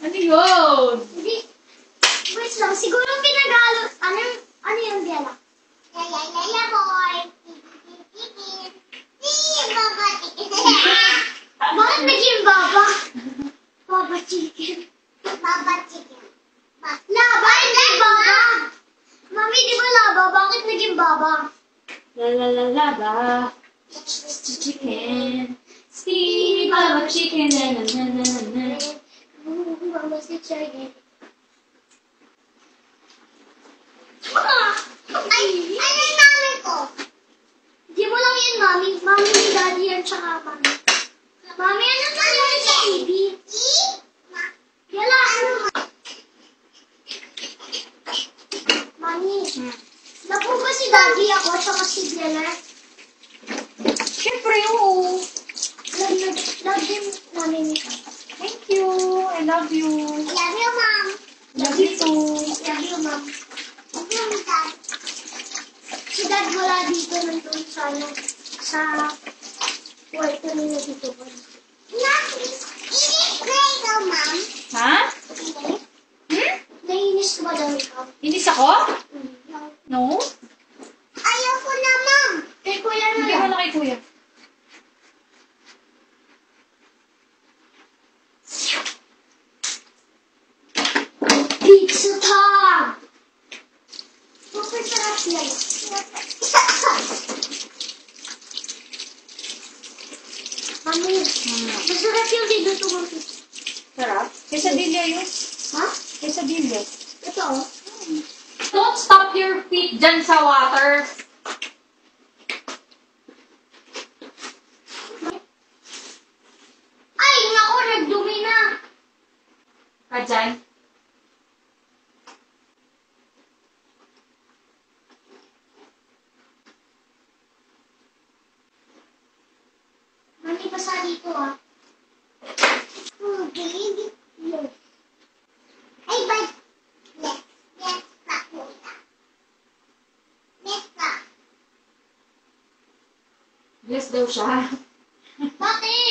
Ano yun? Wait lang, siguro pinagalo. Ano yung dialog? Yaya boy. Bakit naging baba? Baba chicken. Baba chicken. Laba, hindi baba. Mami, di ba laba? Bakit naging baba? La la la la la. Chicken. Stevie Baba chicken. Na na na na na. Mama si chicken. Ay, ano yung mami ko? Di mo lang yan, mami. Mami ni daddy yan, tsaka mami. Mami, ano na lang sa TV? Yala, ano? Mami, napo ba si daddy ako, tsaka si Bella? Siyempre, oo. Love him, mami. Thank you. I love you. Love you, mom. Love you too. Love you, mom. Love you, dad. Si dad wala dito nandun sa ano, sa kwarto nila dito. Inis na ikaw, ma'am. Ha? Hmm? Nainis ba daw ikaw? Inis ako? No? Ayoko na, ma'am. Kay kuya na Hindi lang. ko na kay kuya. Pizza time! Super sarap yan. Mami, masarap yung dinuto mo pizza. Sarap. Quesadilla yun. Ha? Quesadilla. Ito, oh. Don't stop your feet dyan sa water. Ay, naku, nagdumi na. Ka dyan. Mami, basa dito, ah. Oh, big. Yes. Ay, but... Yes. Yes, pa, kuya. Yes, pa. Bless daw siya. Bakit?